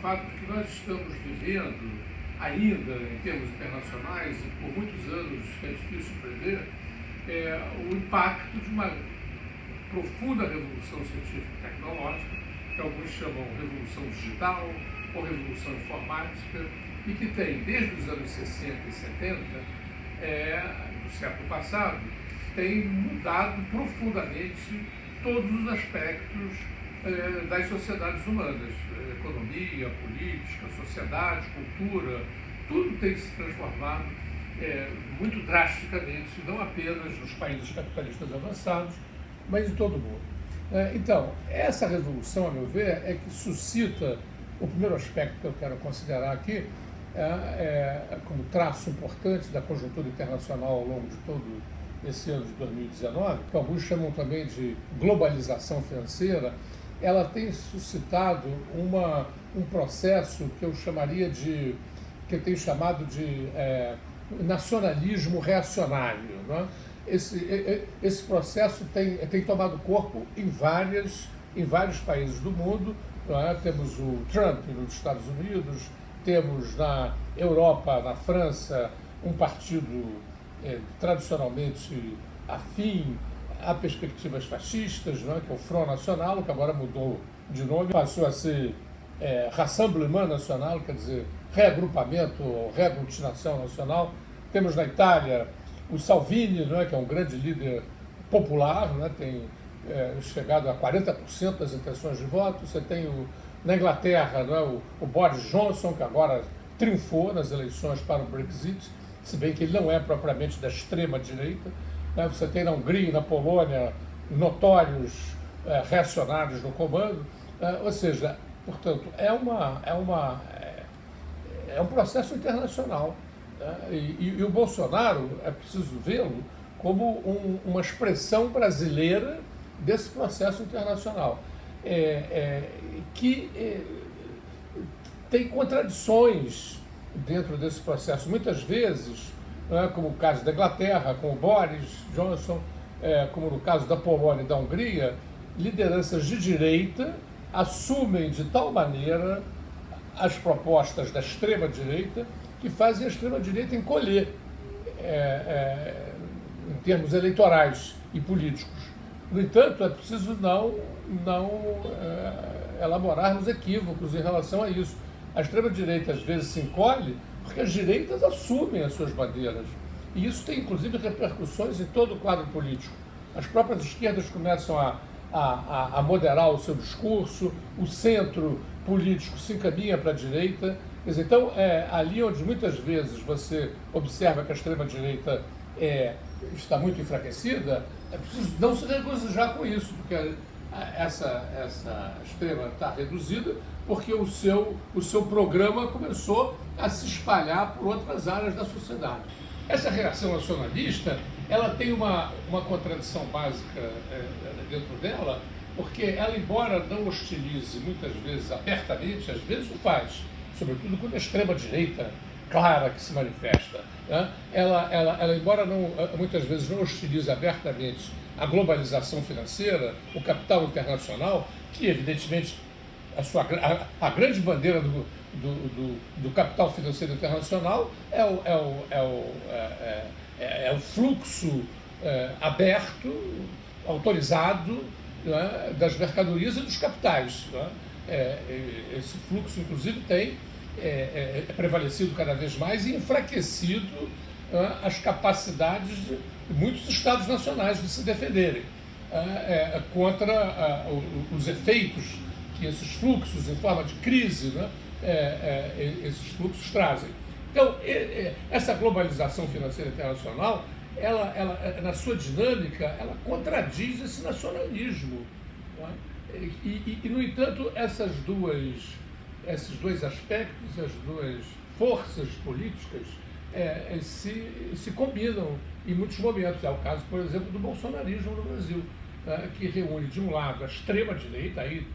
fato de que nós estamos vivendo, ainda em termos internacionais, e por muitos anos é difícil prever, o impacto de uma profunda revolução científica e tecnológica, que alguns chamam revolução digital ou revolução informática, e que tem, desde os anos 60 e 70 do século passado, tem mudado profundamente todos os aspectos das sociedades humanas, economia, política, sociedade, cultura, tudo tem se transformado muito drasticamente, não apenas nos países capitalistas avançados, mas em todo o mundo. Então, essa revolução, a meu ver, é que suscita o primeiro aspecto que eu quero considerar aqui, como traço importante da conjuntura internacional ao longo de todo esse ano de 2019, que alguns chamam também de globalização financeira. Ela tem suscitado um processo que eu chamaria de, que eu tenho chamado de nacionalismo reacionário, não é? Esse processo tem tomado corpo em vários países do mundo, não é? Temos o Trump nos Estados Unidos, temos na Europa, na França, um partido tradicionalmente afim a perspectivas fascistas, não é? Que é o Front National, que agora mudou de nome, passou a ser Rassemblement National, quer dizer, reagrupamento, reaglutinação nacional. Temos na Itália o Salvini, não é? Que é um grande líder popular, não é? Tem chegado a 40% das intenções de voto. Você tem na Inglaterra, não é? o Boris Johnson, que agora triunfou nas eleições para o Brexit, se bem que ele não é propriamente da extrema-direita. Né? Você tem na Hungria e na Polônia notórios reacionários no comando. Ou seja, portanto, é um processo internacional. E o Bolsonaro, é preciso vê-lo como uma expressão brasileira desse processo internacional, que tem contradições dentro desse processo. Muitas vezes, como o caso da Inglaterra, com o Boris Johnson, como no caso da Polônia e da Hungria, lideranças de direita assumem de tal maneira as propostas da extrema-direita que fazem a extrema-direita encolher em termos eleitorais e políticos. No entanto, é preciso não elaborarmos equívocos em relação a isso. A extrema-direita às vezes se encolhe porque as direitas assumem as suas bandeiras. E isso tem, inclusive, repercussões em todo o quadro político. As próprias esquerdas começam a moderar o seu discurso, o centro político se encaminha para a direita. Quer dizer, então, ali onde muitas vezes você observa que a extrema-direita está muito enfraquecida, é preciso não se regozijar com isso, porque essa extrema está reduzida, porque o seu programa começou a se espalhar por outras áreas da sociedade. Essa reação nacionalista, ela tem uma contradição básica dentro dela, porque ela, embora não hostilize muitas vezes abertamente, às vezes o faz, sobretudo quando a extrema-direita clara que se manifesta, né? Ela, embora muitas vezes não hostilize abertamente a globalização financeira, o capital internacional, que evidentemente a grande bandeira do capital financeiro internacional é o fluxo aberto, autorizado, né, das mercadorias e dos capitais. Né? Esse fluxo, inclusive, tem prevalecido cada vez mais e enfraquecido as capacidades de muitos Estados nacionais de se defenderem contra os efeitos que esses fluxos, em forma de crise, né, esses fluxos trazem. Então, essa globalização financeira internacional, ela, na sua dinâmica, ela contradiz esse nacionalismo. Né? E, no entanto, esses dois aspectos, as duas forças políticas, se combinam em muitos momentos. É o caso, por exemplo, do bolsonarismo no Brasil, que reúne, de um lado, a extrema-direita, aí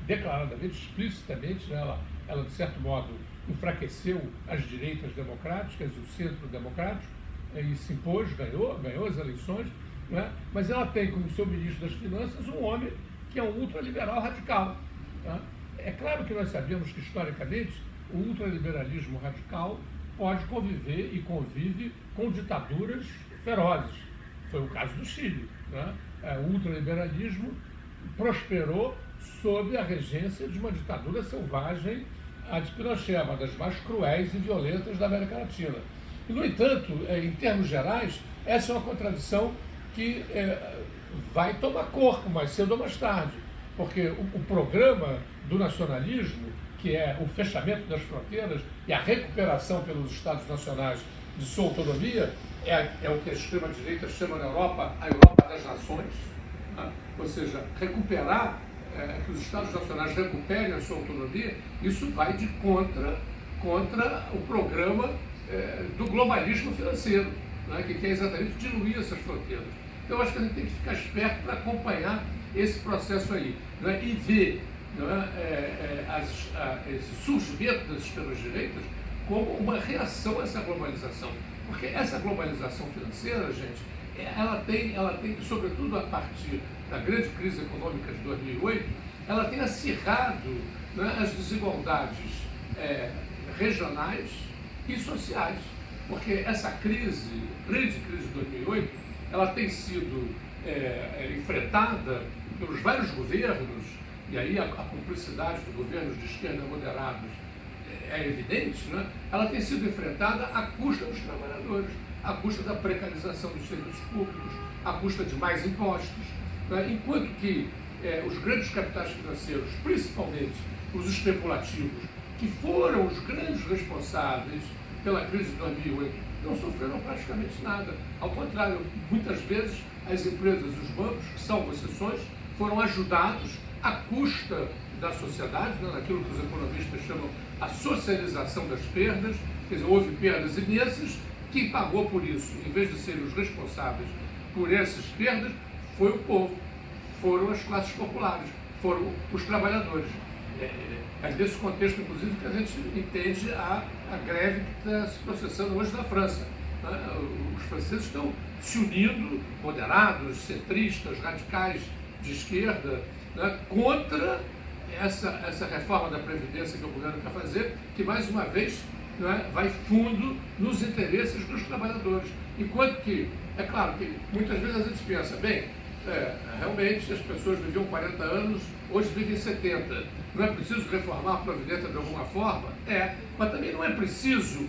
declaradamente, explicitamente, né, ela, de certo modo, enfraqueceu as direitas democráticas e o centro democrático, e se impôs, ganhou as eleições, né, mas ela tem como seu ministro das Finanças um homem que é um ultraliberal radical. Né. É claro que nós sabemos que, historicamente, o ultraliberalismo radical pode conviver e convive com ditaduras ferozes. Foi o caso do Chile, né? O ultraliberalismo prosperou sob a regência de uma ditadura selvagem, a de Pinochet, uma das mais cruéis e violentas da América Latina. E, no entanto, em termos gerais, essa é uma contradição que vai tomar corpo mais cedo ou mais tarde, porque o programa do nacionalismo, que é o fechamento das fronteiras e a recuperação pelos Estados nacionais de sua autonomia, é o que a extrema-direita chama na Europa a Europa das nações, né? Ou seja, recuperar, que os Estados nacionais recuperem a sua autonomia, isso vai de contra o programa do globalismo financeiro, né? Que quer exatamente diluir essas fronteiras. Então, eu acho que a gente tem que ficar esperto para acompanhar esse processo aí, né? E ver, esse surgimento das extremas-direitas como uma reação a essa globalização. Porque essa globalização financeira, gente, ela tem, sobretudo a partir da grande crise econômica de 2008, ela tem acirrado, né, as desigualdades regionais e sociais. Porque essa grande crise de 2008, ela tem sido enfrentada pelos vários governos, e aí a cumplicidade de governos de esquerda moderados é evidente, né? Ela tem sido enfrentada à custa dos trabalhadores, à custa da precarização dos serviços públicos, à custa de mais impostos, né? Enquanto que os grandes capitais financeiros, principalmente os especulativos, que foram os grandes responsáveis pela crise de 2008, não sofreram praticamente nada. Ao contrário, muitas vezes as empresas e os bancos, que são exceções, foram ajudados à custa da sociedade, né, naquilo que os economistas chamam a socialização das perdas. Quer dizer, houve perdas imensas. Quem pagou por isso, em vez de serem os responsáveis por essas perdas, foi o povo, foram as classes populares, foram os trabalhadores. É nesse contexto, inclusive, que a gente entende a greve que está se processando hoje na França. Os franceses estão se unindo, moderados, centristas, radicais de esquerda, né, contra essa reforma da Previdência que o governo quer fazer, que, mais uma vez, né, vai fundo nos interesses dos trabalhadores. Enquanto que, é claro que muitas vezes a gente pensa, bem, realmente as pessoas viviam 40 anos, hoje vivem 70. Não é preciso reformar a Previdência de alguma forma? Mas também não é preciso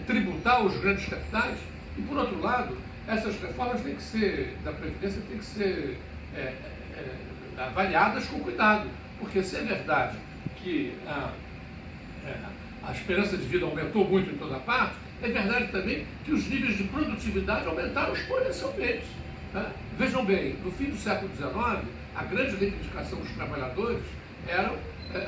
tributar os grandes capitais. E, por outro lado, essas reformas da Previdência têm que ser avaliadas com cuidado. Porque se é verdade que a esperança de vida aumentou muito em toda parte, é verdade também que os níveis de produtividade aumentaram exponencialmente. Né? Vejam bem, no fim do século XIX, a grande reivindicação dos trabalhadores eram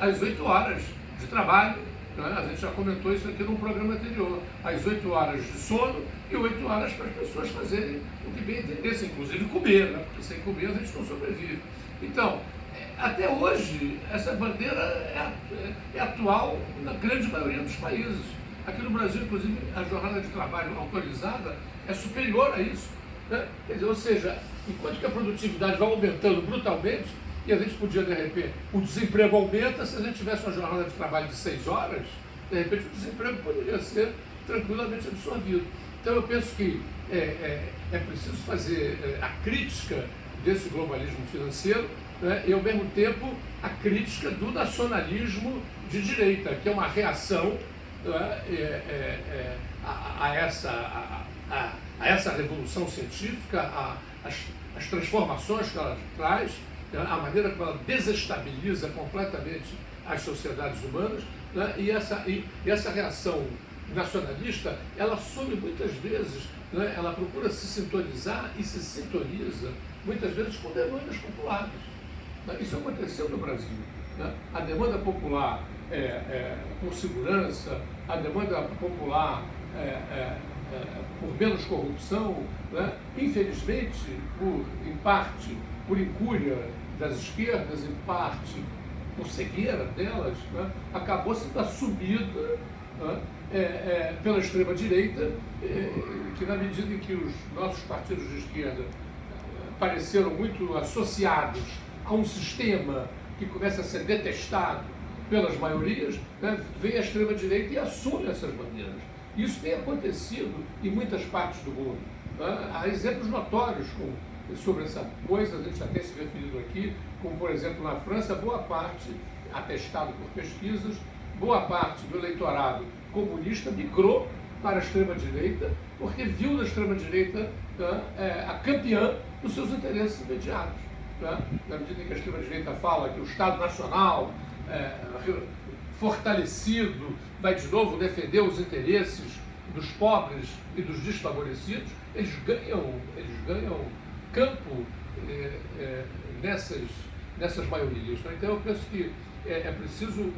as 8 horas de trabalho, né? A gente já comentou isso aqui num programa anterior, as 8 horas de sono e 8 horas para as pessoas fazerem o que bem entendessem, inclusive comer, né? Porque sem comer a gente não sobrevive. Então, até hoje, essa bandeira é atual na grande maioria dos países. Aqui no Brasil, inclusive, a jornada de trabalho autorizada é superior a isso. Né? Quer dizer, ou seja, enquanto que a produtividade vai aumentando brutalmente, e a gente podia, de repente, o desemprego aumenta, se a gente tivesse uma jornada de trabalho de 6 horas, de repente o desemprego poderia ser tranquilamente absorvido. Então eu penso que é preciso fazer a crítica desse globalismo financeiro, né, e ao mesmo tempo a crítica do nacionalismo de direita, que é uma reação, né, a essa revolução científica, as transformações que ela traz, a maneira como ela desestabiliza completamente as sociedades humanas, né, e essa reação nacionalista, ela assume muitas vezes, né, ela procura se sintonizar e se sintoniza muitas vezes com demandas populares. Isso aconteceu no Brasil. Né? A demanda popular por segurança, a demanda popular por menos corrupção, né? Infelizmente, em parte por incúria das esquerdas, em parte por cegueira delas, né? Acabou sendo assumida, né? Pela extrema-direita, que na medida em que os nossos partidos de esquerda pareceram muito associados a um sistema que começa a ser detestado pelas maiorias, né, vem a extrema-direita e assume essas bandeiras. Isso tem acontecido em muitas partes do mundo. Né? Há exemplos notórios sobre essa coisa, a gente já tem se referido aqui, como, por exemplo, na França, boa parte, atestado por pesquisas, boa parte do eleitorado comunista migrou para a extrema-direita, porque viu na extrema-direita a campeã dos seus interesses imediatos. Né? Na medida em que a extrema-direita fala que o Estado Nacional fortalecido vai de novo defender os interesses dos pobres e dos desfavorecidos, eles ganham campo nessas maiorias. Né? Então eu penso que é preciso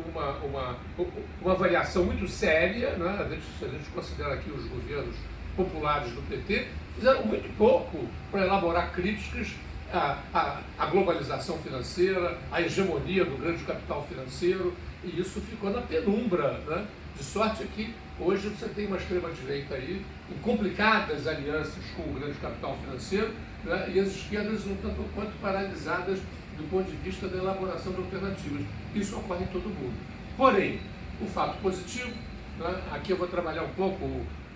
uma avaliação muito séria, né? Se a gente considera aqui os governos populares do PT, fizeram muito pouco para elaborar críticas à globalização financeira, à hegemonia do grande capital financeiro, e isso ficou na penumbra, né? De sorte que hoje você tem uma extrema-direita aí, em complicadas alianças com o grande capital financeiro, né? E as esquerdas um tanto quanto paralisadas do ponto de vista da elaboração de alternativas. Isso ocorre em todo o mundo. Porém, o fato positivo, né? Aqui eu vou trabalhar um pouco,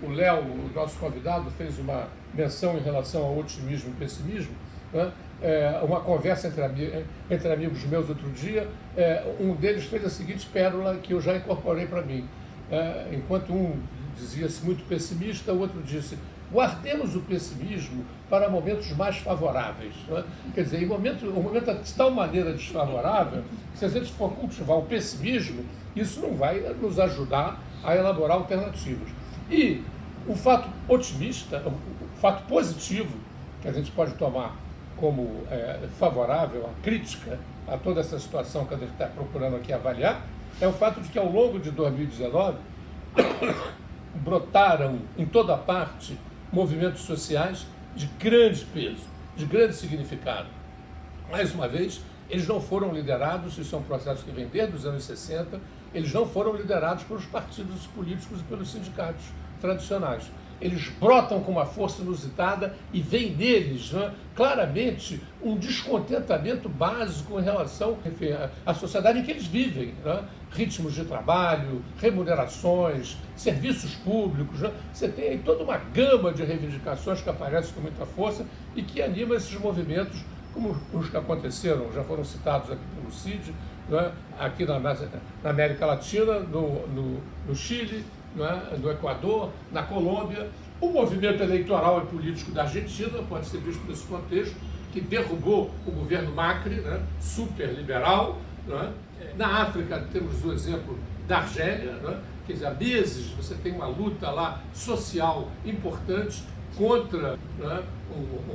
o Léo, o nosso convidado, fez uma menção em relação ao otimismo e pessimismo, né? Uma conversa entre amigos meus outro dia, um deles fez a seguinte pérola que eu já incorporei para mim. Enquanto um dizia-se muito pessimista, o outro disse: guardemos o pessimismo para momentos mais favoráveis. Né? Quer dizer, o momento é de tal maneira desfavorável que, se a gente for cultivar o pessimismo, isso não vai nos ajudar a elaborar alternativas. E o fato otimista, o fato positivo, que a gente pode tomar como favorável à crítica a toda essa situação que a gente está procurando aqui avaliar, é o fato de que ao longo de 2019 brotaram em toda parte movimentos sociais de grande peso, de grande significado. Mais uma vez, eles não foram liderados, isso é um processo que vem desde os anos 60, eles não foram liderados pelos partidos políticos e pelos sindicatos tradicionais. Eles brotam com uma força inusitada e vem neles, né, claramente um descontentamento básico em relação à sociedade em que eles vivem. Né? Ritmos de trabalho, remunerações, serviços públicos. Né? Você tem aí toda uma gama de reivindicações que aparecem com muita força e que anima esses movimentos, como os que aconteceram, já foram citados aqui pelo Cid, né? Aqui na América Latina, no Chile, no Equador, na Colômbia, o movimento eleitoral e político da Argentina, pode ser visto nesse contexto, que derrubou o governo Macri, né, super liberal. Né? Na África temos o exemplo da Argélia, né? Quer dizer, há meses você tem uma luta lá social importante contra, né,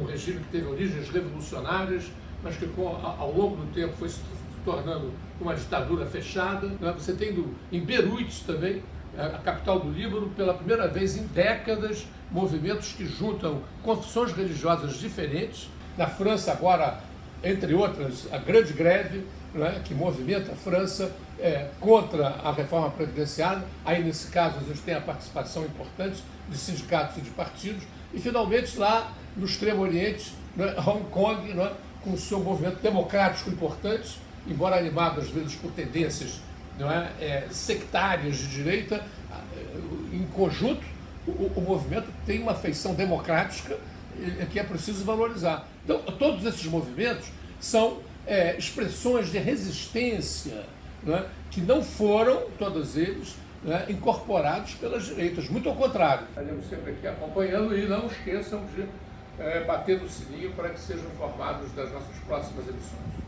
um regime que teve origens revolucionárias, mas que ao longo do tempo foi se tornando uma ditadura fechada. Né? Você tem em Beirute também, a capital do Líbano, pela primeira vez em décadas, movimentos que juntam confissões religiosas diferentes. Na França agora, entre outras, a grande greve, né, que movimenta a França contra a reforma previdenciária. Aí, nesse caso, a gente tem a participação importante de sindicatos e de partidos. E, finalmente, lá no Extremo Oriente, né, Hong Kong, né, com o seu movimento democrático importante, embora animado às vezes por tendências, não sectárias de direita, em conjunto, o movimento tem uma feição democrática que é preciso valorizar. Então, todos esses movimentos são expressões de resistência, que não foram, todos eles, incorporados pelas direitas. Muito ao contrário. Estaremos sempre aqui acompanhando e não esqueçam de bater no sininho para que sejam informados das nossas próximas edições.